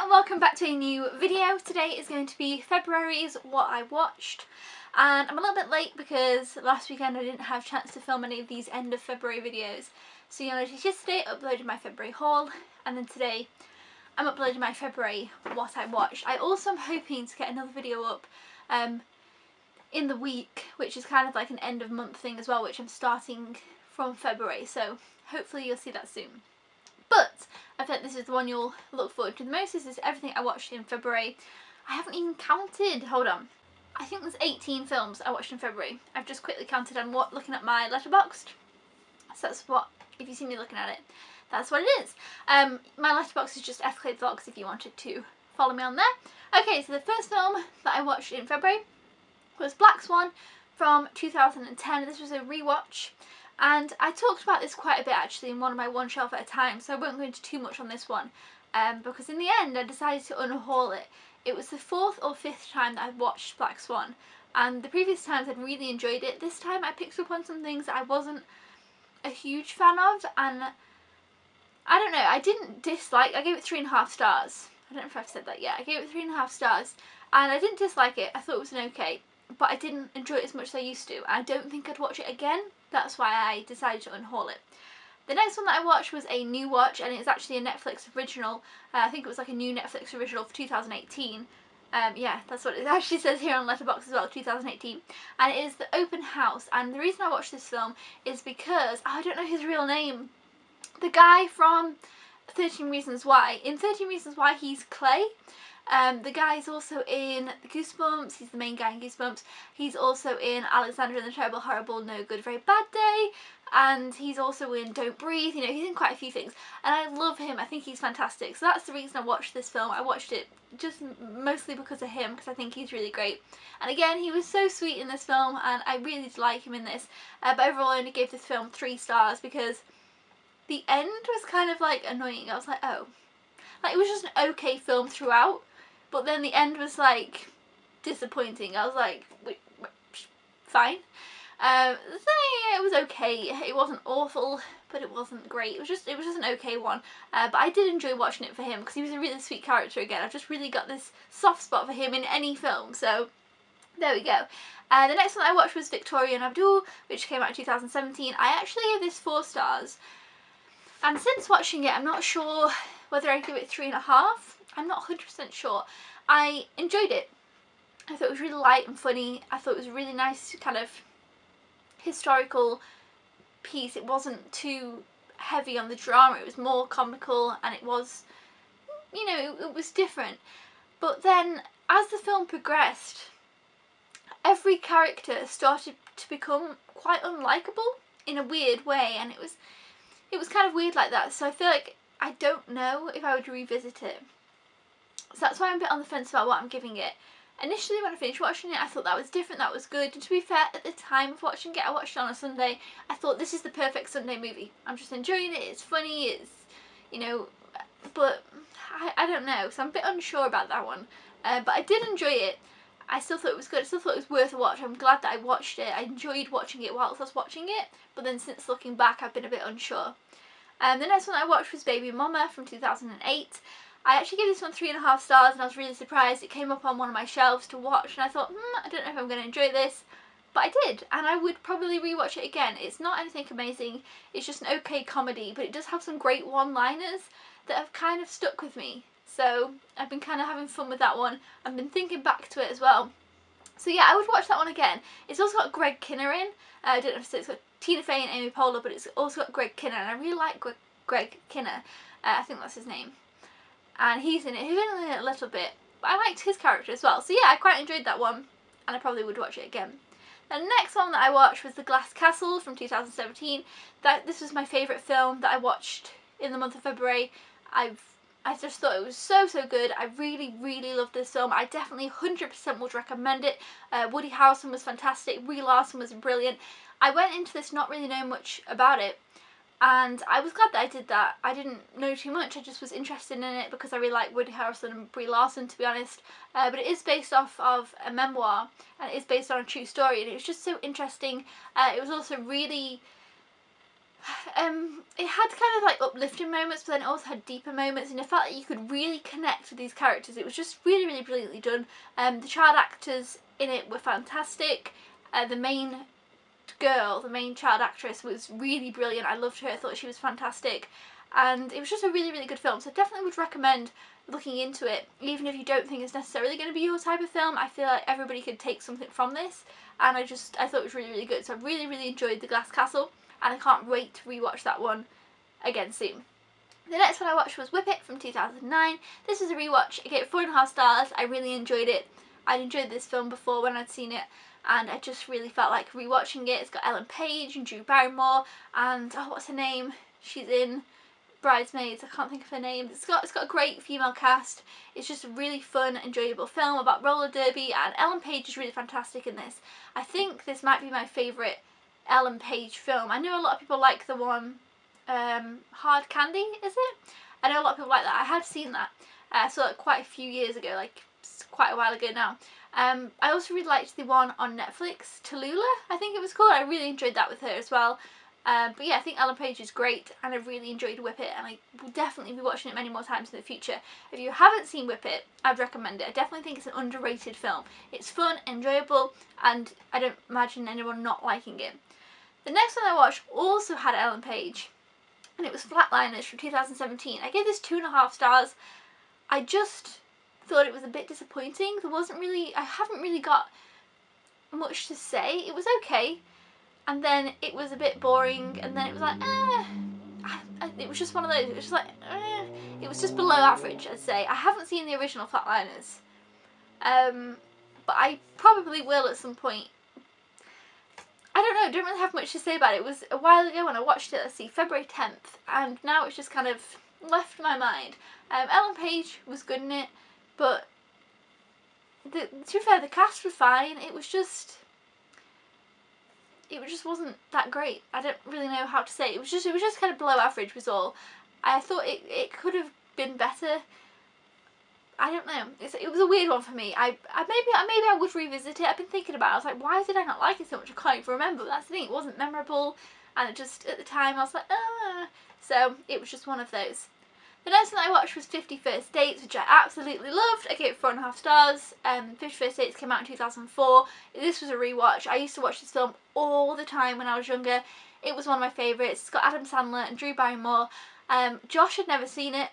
and welcome back to a new video. Today is going to be February's What I Watched, and I'm a little bit late because last weekend I didn't have a chance to film any of these end of February videos. So you'll notice yesterday I uploaded my February haul, and then today I'm uploading my February What I Watched. I also am hoping to get another video up in the week, which is kind of like an end of month thing as well, which I'm starting from February, so hopefully you'll see that soon. But I think this is the one you'll look forward to the most. This is everything I watched in February. I haven't even counted. Hold on. I think there's 18 films I watched in February. I've just quickly counted on looking at my Letterboxd. So that's what, if you see me looking at it, that's what it is. My Letterboxd is just Escalade Vlogs if you wanted to follow me on there. Okay, so the first film that I watched in February was Black Swan from 2010. This was a rewatch. And I talked about this quite a bit actually in one of my One Shelf at a Time, so I won't go into too much on this one, because in the end I decided to unhaul it. It was the 4th or 5th time that I'd watched Black Swan, and the previous times I'd really enjoyed it. This time I picked up on some things that I wasn't a huge fan of, and I don't know, I didn't dislike. I gave it 3.5 stars. I don't know if I've said that yet. I gave it 3.5 stars, and I didn't dislike it. I thought it was an okay, but I didn't enjoy it as much as I used to. I don't think I'd watch it again. That's why I decided to unhaul it. The next one that I watched was a new watch, and it's actually a Netflix original. I think it was like a new Netflix original for 2018. Yeah, that's what it actually says here on Letterboxd as well, 2018. And it is The Open House. And the reason I watched this film is because, I don't know his real name. The guy from 13 Reasons Why. In 13 Reasons Why, he's Clay. The guy's also in Goosebumps. He's the main guy in Goosebumps. He's also in Alexander and the Terrible, Horrible, No Good, Very Bad Day. And he's also in Don't Breathe. You know, he's in quite a few things. And I love him. I think he's fantastic. So that's the reason I watched this film. I watched it just mostly because of him, because I think he's really great. And again, he was so sweet in this film, and I really did like him in this. But overall, I only gave this film 3 stars because the end was kind of like annoying. I was like, oh. Like, it was just an okay film throughout. But then the end was like disappointing. I was like, wait, fine. So yeah, it was okay. It wasn't awful, but it wasn't great. It was just an okay one. But I did enjoy watching it for him because he was a really sweet character again. I've just really got this soft spot for him in any film. So there we go. The next one I watched was Victoria and Abdul, which came out in 2017. I actually gave this 4 stars. And since watching it, I'm not sure whether I give it 3.5. I'm not 100% sure. I enjoyed it. I thought it was really light and funny. I thought it was a really nice kind of historical piece. It wasn't too heavy on the drama. It was more comical, and it was, you know, it was different. But then, as the film progressed, every character started to become quite unlikable in a weird way, and it was kind of weird like that. So I feel like I don't know if I would revisit it. So that's why I'm a bit on the fence about what I'm giving it. Initially, when I finished watching it, I thought that was different, that was good. And to be fair, at the time of watching it, I watched it on a Sunday. I thought this is the perfect Sunday movie. I'm just enjoying it, it's funny, it's, you know, but I don't know. So I'm a bit unsure about that one. But I did enjoy it. I still thought it was good. I still thought it was worth a watch. I'm glad that I watched it. I enjoyed watching it whilst I was watching it. But then since looking back, I've been a bit unsure. The next one I watched was Baby Mama from 2008. I actually gave this one 3.5 stars, and I was really surprised. It came up on one of my shelves to watch, and I thought, I don't know if I'm going to enjoy this. But I did, and I would probably rewatch it again. It's not anything amazing. It's just an okay comedy, but it does have some great one-liners that have kind of stuck with me. So I've been kind of having fun with that one. I've been thinking back to it as well. So yeah, I would watch that one again. It's also got Greg Kinnear in. I don't know if it's got Tina Fey and Amy Poehler, but it's also got Greg Kinnear, and I really like Greg Kinnear. I think that's his name. And he's in it. He's in it a little bit, but I liked his character as well. So yeah, I quite enjoyed that one, and I probably would watch it again. The next one that I watched was The Glass Castle from 2017. This was my favourite film that I watched in the month of February. I just thought it was so good. I really loved this film. I definitely 100% would recommend it. Woody Harrelson was fantastic. Brie Larson was brilliant. I went into this not really knowing much about it, and I was glad that I did that. I didn't know too much. I just was interested in it because I really like Woody Harrelson and Brie Larson, to be honest. But it is based off of a memoir, and it is based on a true story, and it was just so interesting. It was also really it had kind of like uplifting moments, but then it also had deeper moments, and I felt like you could really connect with these characters. It was just really, really brilliantly done. The child actors in it were fantastic. The main girl, the main child actress, was really brilliant. I loved her. I thought she was fantastic, and it was just a really, really good film. So I definitely would recommend looking into it, even if you don't think it's necessarily going to be your type of film. I feel like everybody could take something from this, and I thought it was really, really good. So I really, really enjoyed The Glass Castle, and I can't wait to rewatch that one again soon. The next one I watched was Whip It from 2009. This was a rewatch. I gave it 4.5 stars. I really enjoyed it. I'd enjoyed this film before when I'd seen it, and I just really felt like rewatching it. It's got Ellen Page and Drew Barrymore and, oh, what's her name? She's in Bridesmaids. I can't think of her name. It's got a great female cast. It's just a really fun, enjoyable film about roller derby, and Ellen Page is really fantastic in this. I think this might be my favourite Ellen Page film. I know a lot of people like the one Hard Candy, is it? I know a lot of people like that. I had seen that. I saw it quite a few years ago, like quite a while ago now. I also really liked the one on Netflix, Tallulah, I think it was called. I really enjoyed that with her as well. But yeah, I think Ellen Page is great, and I really enjoyed Whip It, and I will definitely be watching it many more times in the future. If you haven't seen Whip It, I'd recommend it. I definitely think it's an underrated film. It's fun, enjoyable, and I don't imagine anyone not liking it. The next one I watched also had Ellen Page, and it was Flatliners from 2017. I gave this 2.5 stars. I just thought it was a bit disappointing. I haven't really got much to say. It was okay, and then it was a bit boring, and then it was like, it was just one of those. It was just like, it was just below average, I'd say. I haven't seen the original Flatliners, but I probably will at some point. I don't know, I don't really have much to say about it. It was a while ago when I watched it, let's see, February 10th, and now it's just kind of left my mind. Ellen Page was good in it, but to be fair, the cast was fine. It just wasn't that great. I don't really know how to say it. It was just kind of below average was all. I thought it could have been better. I don't know. It was a weird one for me. Maybe I would revisit it. I've been thinking about it. I was like, why did I not like it so much? I can't even remember. But that's the thing. It wasn't memorable, and it just, at the time I was like, So it was just one of those. The next one I watched was 50 First Dates, which I absolutely loved. I gave it 4.5 stars. 50 First Dates came out in 2004. This was a rewatch. I used to watch this film all the time when I was younger. It was one of my favourites. It's got Adam Sandler and Drew Barrymore. Josh had never seen it,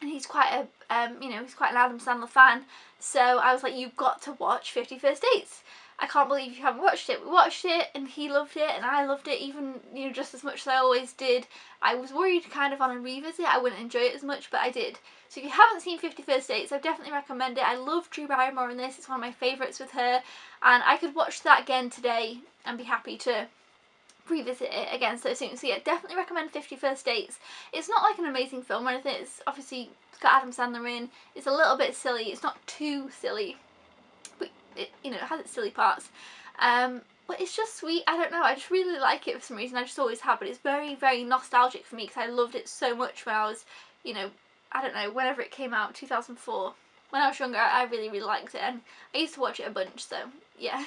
and he's quite he's quite an Adam Sandler fan. So I was like, you've got to watch 50 First Dates. I can't believe you haven't watched it. We watched it, and he loved it, and I loved it, even, just as much as I always did. I was worried kind of on a revisit I wouldn't enjoy it as much, but I did. So if you haven't seen 50 First Dates, I definitely recommend it. I love Drew Barrymore in this. It's one of my favourites with her, and I could watch that again today and be happy to revisit it again so soon. So yeah, definitely recommend 50 First Dates. It's not like an amazing film or anything. It's obviously got Adam Sandler in. It's a little bit silly. It's not too silly, but it has its silly parts. But it's just sweet. I don't know. I just really like it for some reason. I just always have. But it's very, very nostalgic for me because I loved it so much when I was, I don't know, whenever it came out, 2004. When I was younger, I really, really liked it, and I used to watch it a bunch. So yeah.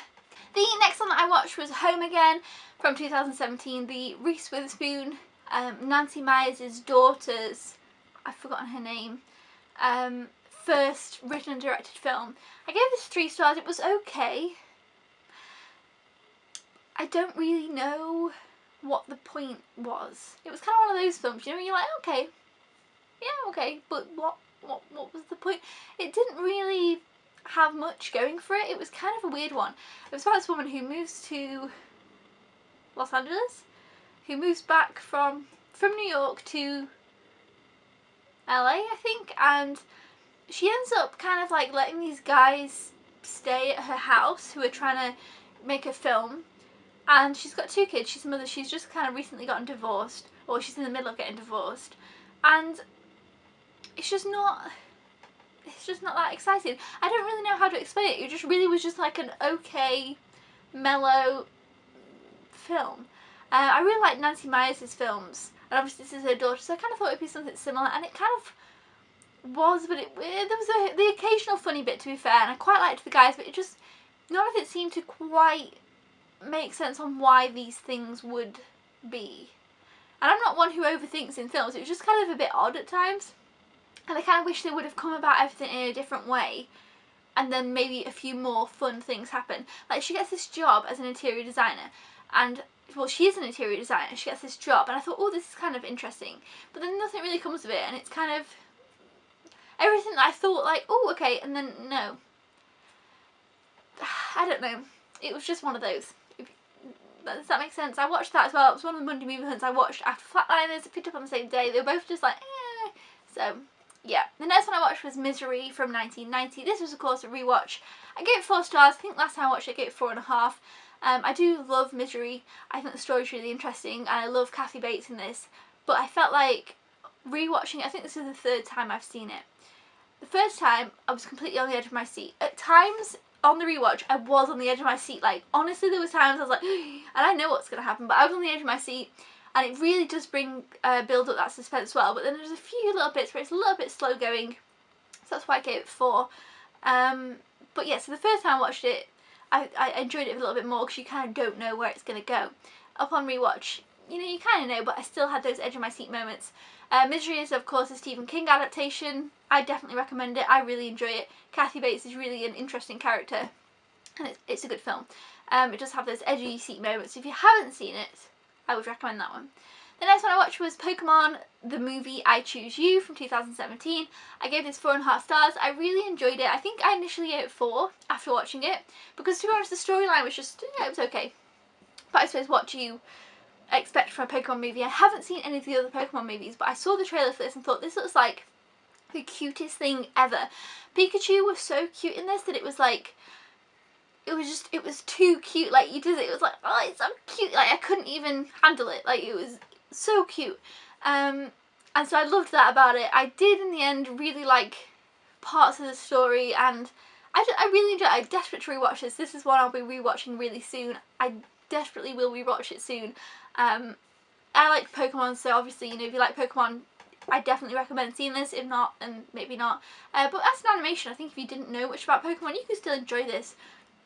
The next one that I watched was Home Again from 2017, the Reese Witherspoon, Nancy Meyers' daughter's, I've forgotten her name, first written and directed film. I gave this 3 stars. It was okay. I don't really know what the point was. It was kind of one of those films, you're like, okay, yeah, okay, but what was the point? It didn't really have much going for it. It was kind of a weird one. It was about this woman who moves to Los Angeles, who moves back from New York to LA, I think, and she ends up kind of like letting these guys stay at her house who are trying to make a film, and she's got 2 kids. She's a mother. She's just kind of recently gotten divorced, or she's in the middle of getting divorced, and it's just not that exciting. I don't really know how to explain it. It just really was just like an okay, mellow film. I really like Nancy Meyers' films, and obviously this is her daughter, so I kind of thought it would be something similar, and it kind of was, but there was the occasional funny bit, to be fair, and I quite liked the guys, but it just, none of it seemed to quite make sense on why these things would be. And I'm not one who overthinks in films. It was just kind of a bit odd at times. And I kind of wish they would have come about everything in a different way. And then maybe a few more fun things happen. Like, she gets this job as an interior designer. And, well, she is an interior designer. She gets this job. And I thought, oh, this is kind of interesting. But then nothing really comes of it. And it's kind of everything that I thought, like, oh, okay. And then, no. I don't know. It was just one of those. Does that make sense? I watched that as well. It was one of the Monday movie hunts I watched after Flatliners. It picked up on the same day. They were both just like, eh. So, yeah. The next one I watched was Misery from 1990. This was, of course, a rewatch. I gave it 4 stars. I think last time I watched it, I gave it 4.5. I do love Misery. I think the story's really interesting, and I love Kathy Bates in this. But I felt like rewatching it, I think this is the 3rd time I've seen it. The first time, I was completely on the edge of my seat. At times, on the rewatch, I was on the edge of my seat. Like, honestly, there was times I was like, and I know what's going to happen, but I was on the edge of my seat, and it really does build up that suspense well. But then there's a few little bits where it's a little bit slow going, so that's why I gave it 4. But yeah, so the first time I watched it, I enjoyed it a little bit more because you kind of don't know where it's going to go. Upon rewatch, you know, you kind of know, but I still had those edge of my seat moments. Misery is, of course, a Stephen King adaptation. I definitely recommend it. I really enjoy it. Kathy Bates is really an interesting character, and it's a good film. It does have those edgy seat moments. If you haven't seen it, I would recommend that one. The next one I watched was Pokemon, the movie I Choose You from 2017. I gave this 4.5 stars. I really enjoyed it. I think I initially gave it 4 after watching it, because to be honest, the storyline was just, yeah, it was okay. But I suppose what do you expect from a Pokemon movie? I haven't seen any of the other Pokemon movies, but I saw the trailer for this and thought this looks like the cutest thing ever. Pikachu was so cute in this that it was like, it was too cute. Like, you did it was like, oh, it's so cute. Like, I couldn't even handle it. Like, it was so cute. And so I loved that about it. I did in the end really like parts of the story, and I really enjoyed it. I'm desperate to rewatch this. This is one I'll be rewatching really soon. I desperately will rewatch it soon. I like Pokemon, so obviously, you know, if you like Pokemon, I definitely recommend seeing this. If not, then maybe not. But as an animation, I think if you didn't know much about Pokemon, you could still enjoy this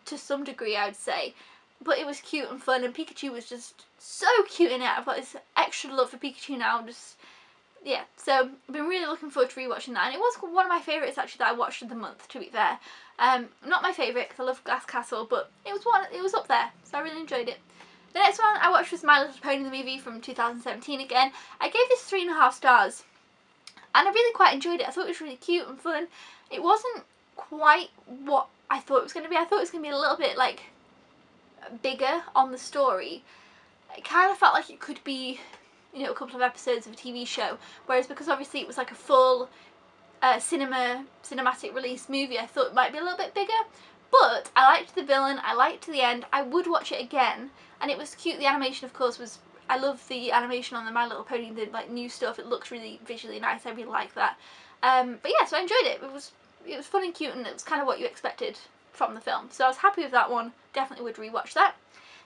to some degree, I would say. But it was cute and fun, and Pikachu was just so cute in it. I've got this extra love for Pikachu now, just, yeah. So I've been really looking forward to rewatching that, and it was one of my favourites actually that I watched of the month, to be fair. Not my favourite, because I love Glass Castle, but it was up there, so I really enjoyed it. The next one I watched was My Little Pony the movie from 2017 again. I gave this 3.5 stars, and I really quite enjoyed it. I thought it was really cute and fun. It wasn't quite what I thought it was going to be. I thought it was going to be a little bit, like, bigger on the story. It kind of felt like it could be, you know, a couple of episodes of a TV show, whereas because obviously it was like a full cinematic release movie, I thought it might be a little bit bigger. But I liked the villain, I liked the end, I would watch it again, and it was cute. The animation, of course, was, I love the animation on the My Little Pony, the like new stuff. It looks really visually nice. I really like that. But yeah, so I enjoyed it. It was fun and cute, and it was kind of what you expected from the film. So I was happy with that one. Definitely would rewatch that.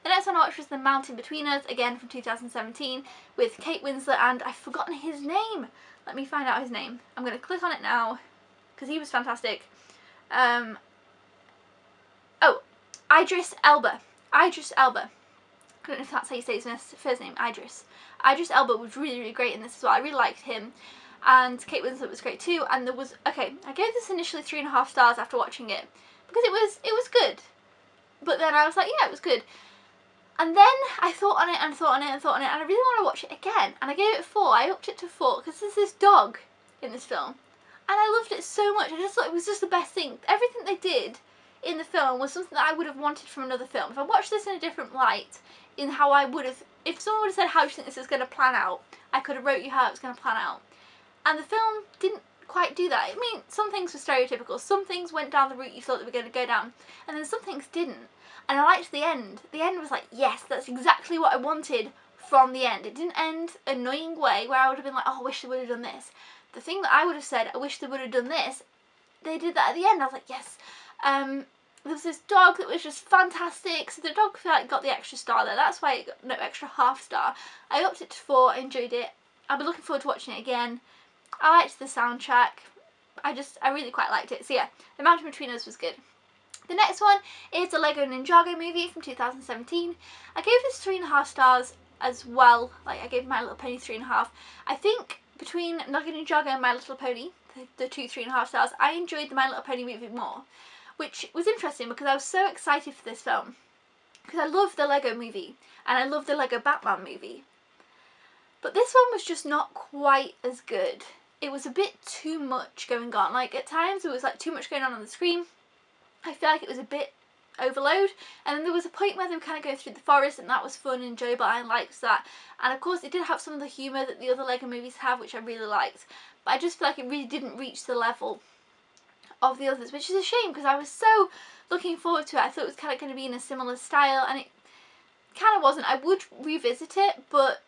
The next one I watched was The Mountain Between Us, again from 2017, with Kate Winslet, and I've forgotten his name. Let me find out his name. I'm going to click on it now, because he was fantastic. Oh, Idris Elba. Idris Elba. I don't know if that's how you say his first name, Idris. Idris Elba was really, really great in this as well. I really liked him. And Kate Winslet was great too. And there was, okay, I gave this initially 3.5 stars after watching it, because it was good. But then I was like, yeah, it was good. And then I thought on it and thought on it and thought on it, and I really want to watch it again. And I gave it 4. I upped it to 4 because there's this dog in this film, and I loved it so much. I just thought it was just the best thing. Everything they did in the film was something that I would have wanted from another film. If I watched this in a different light, in how I would have, if someone would have said, how do you think this is going to plan out, I could have wrote you how it was going to plan out. And the film didn't quite do that. I mean, some things were stereotypical, some things went down the route you thought they were going to go down, and then some things didn't. And I liked the end. The end was like, yes, that's exactly what I wanted from the end. It didn't end an annoying way where I would have been like, oh, I wish they would have done this. The thing that I would have said, I wish they would have done this, they did that at the end. I was like, yes. There was this dog that was just fantastic. So the dog got the extra star there. That's why it got no extra half star. I upped it to 4. I enjoyed it. I'll be looking forward to watching it again. I liked the soundtrack. I really quite liked it. So yeah, The Mountain Between Us was good. The next one is the Lego Ninjago movie from 2017. I gave this 3.5 stars. as well. Like, I gave My Little Pony 3.5. I think between Ninjago and My Little Pony, the two 3.5 stars, I enjoyed the My Little Pony movie more, which was interesting because I was so excited for this film because I love the Lego movie and I love the Lego Batman movie, but this one was just not quite as good. It was a bit too much going on. Like, at times it was like too much going on the screen. I feel like it was a bit overload, and then there was a point where they were kind of going through the forest, and that was fun and enjoyable. I liked that, and of course it did have some of the humour that the other Lego movies have, which I really liked, but I just feel like it really didn't reach the level of the others, which is a shame because I was so looking forward to it. I thought it was kind of going to be in a similar style, and it kind of wasn't. I would revisit it, but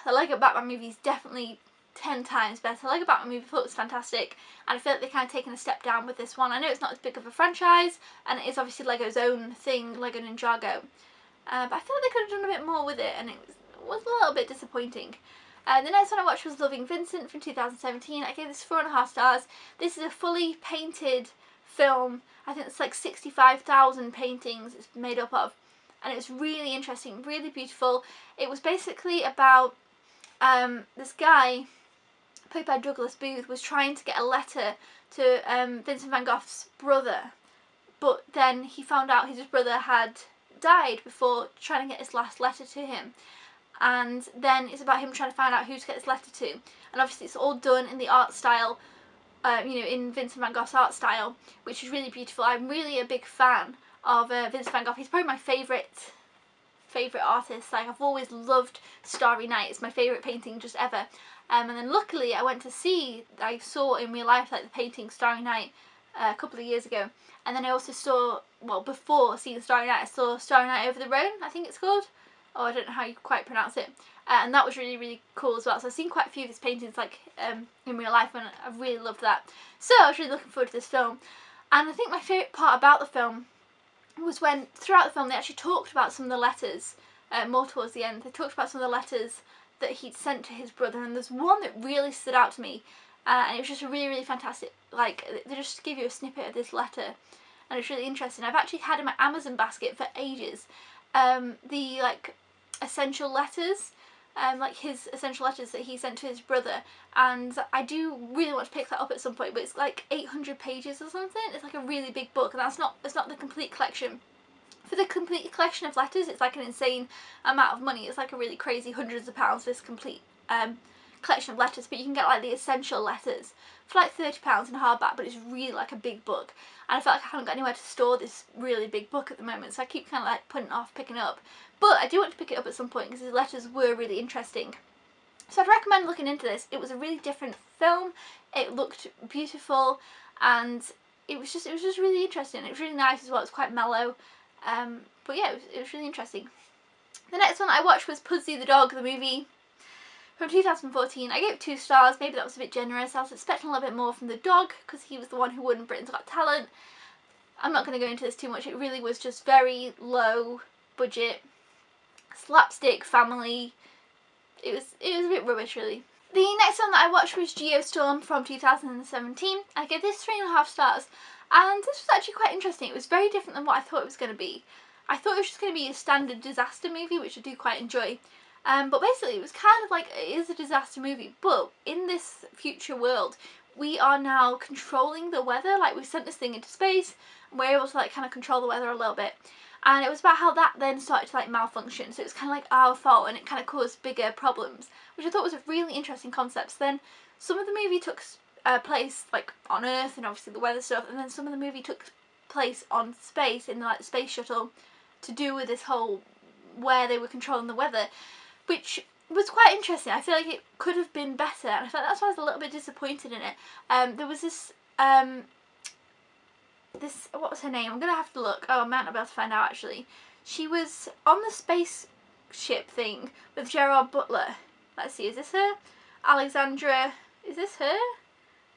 the Lego Batman movie is definitely 10 times better. Lego Batman movie, I thought it was fantastic, and I feel like they've kind of taken a step down with this one. I know it's not as big of a franchise, and it is obviously Lego's own thing, Lego Ninjago, but I feel like they could have done a bit more with it, and it was a little bit disappointing. The next one I watched was Loving Vincent from 2017. I gave this 4.5 stars. This is a fully painted film. I think it's like 65,000 paintings it's made up of, and it's really interesting, really beautiful. It was basically about this guy, played by Douglas Booth, was trying to get a letter to Vincent van Gogh's brother, but then he found out his brother had died before trying to get his last letter to him, and then it's about him trying to find out who to get his letter to, and obviously it's all done in the art style, you know, in Vincent van Gogh's art style, which is really beautiful. I'm really a big fan of Vincent van Gogh. He's probably my favourite artist. Like, I've always loved Starry Night. It's my favourite painting just ever. And then luckily I saw in real life like the painting Starry Night a couple of years ago, and then I also saw, well, before seeing Starry Night, I saw Starry Night Over the Rhone, I think it's called, or I don't know how you quite pronounce it, and that was really, really cool as well. So I've seen quite a few of his paintings like in real life, and I really loved that. So I was really looking forward to this film, and I think my favourite part about the film was when throughout the film they actually talked about some of the letters, more towards the end. They talked about some of the letters that he'd sent to his brother, and there's one that really stood out to me, and it was just a really, really fantastic, like, they just give you a snippet of this letter, and it's really interesting. I've actually had in my Amazon basket for ages the, like, essential letters, like his essential letters that he sent to his brother, and I do really want to pick that up at some point, but it's like 800 pages or something. It's like a really big book, and it's not the complete collection. For the complete collection of letters, it's like an insane amount of money. It's like a really crazy hundreds of pounds for this complete collection of letters, but you can get like the essential letters for like £30 in hardback, but it's really like a big book, and I feel like I haven't got anywhere to store this really big book at the moment, so I keep kind of like putting it off picking it up, but I do want to pick it up at some point because his letters were really interesting. So I'd recommend looking into this. It was a really different film, it looked beautiful, and it was just really interesting. It was really nice as well. It was quite mellow, but yeah, it was really interesting. The next one I watched was Pudsey the Dog, the movie from 2014. I gave it 2 stars. Maybe that was a bit generous. I was expecting a little bit more from the dog because he was the one who won Britain's Got Talent. I'm not going to go into this too much. It really was just very low budget, slapstick family. It was a bit rubbish, really. The next one that I watched was Gio Storm from 2017. I gave this 3.5 stars, and this was actually quite interesting. It was very different than what I thought it was going to be. I thought it was just going to be a standard disaster movie, which I do quite enjoy. But basically it was kind of like, it is a disaster movie, but in this future world we are now controlling the weather. Like, we sent this thing into space and we're able to like kind of control the weather a little bit, and it was about how that then started to like malfunction, so it was kind of like our fault, and it kind of caused bigger problems, which I thought was a really interesting concept. So then some of the movie took place like on Earth and obviously the weather stuff, and then some of the movie took place on space in the like space shuttle to do with this whole where they were controlling the weather, which was quite interesting. I feel like it could have been better, and I felt that's why I was a little bit disappointed in it. There was this what was her name? I'm gonna have to look. Oh, I might not be able to find out actually. She was on the spaceship thing with Gerard Butler. Let's see, is this her? Alexandra, is this her?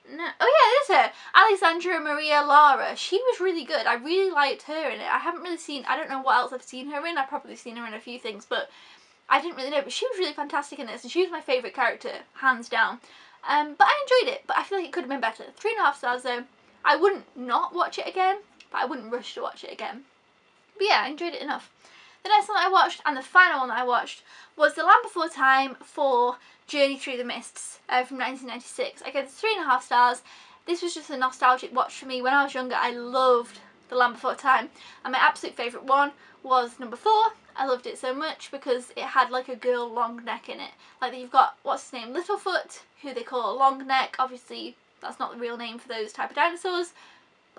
No. Oh yeah, it is her. Alexandra Maria Lara. She was really good. I really liked her in it. I haven't really seen, I don't know what else I've seen her in. I've probably seen her in a few things, but I didn't really know. But she was really fantastic in this, and she was my favourite character, hands down. But I enjoyed it, but I feel like it could have been better. 3.5 stars though. I wouldn't not watch it again, but I wouldn't rush to watch it again. But yeah, I enjoyed it enough. The next one that I watched, and the final one that I watched, was The Land Before Time for Journey Through the Mists from 1996. I gave it 3.5 stars. This was just a nostalgic watch for me. When I was younger, I loved The Land Before Time, and my absolute favourite one was number 4. I loved it so much because it had like a girl long neck in it. Like you've got, what's his name, Littlefoot, who they call a long neck. Obviously that's not the real name for those type of dinosaurs.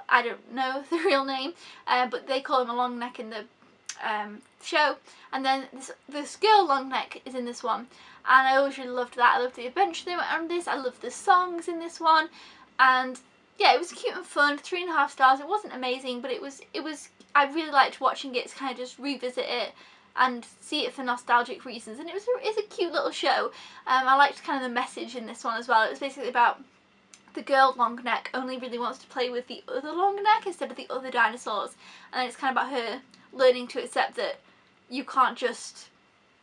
I don't know the real name, but they call him a long neck in the show. And then this girl long neck is in this one, and I always really loved that. I loved the adventure they went on this. I loved the songs in this one, and yeah, it was cute and fun. 3.5 stars. It wasn't amazing, but it was. I really liked watching it to kind of just revisit it and see it for nostalgic reasons. And it's a cute little show. I liked kind of the message in this one as well. It was basically about the girl long neck only really wants to play with the other long neck instead of the other dinosaurs, and then it's kind of about her learning to accept that you can't just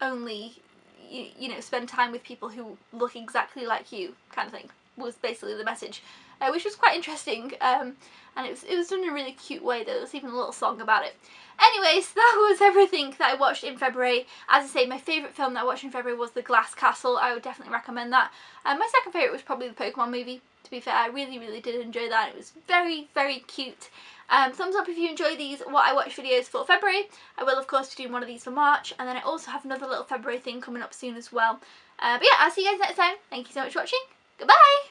only you know, spend time with people who look exactly like you, kind of thing, was basically the message, which was quite interesting, and it was done in a really cute way. There was even a little song about it. Anyways, that was everything that I watched in February. As I say, my favourite film that I watched in February was The Glass Castle. I would definitely recommend that. My second favourite was probably the Pokemon movie, to be fair. I really did enjoy that. It was very cute. Thumbs up if you enjoy these what I watch videos for February. I will of course be doing one of these for March, and then I also have another little February thing coming up soon as well. But yeah, I'll see you guys next time. Thank you so much for watching. Goodbye!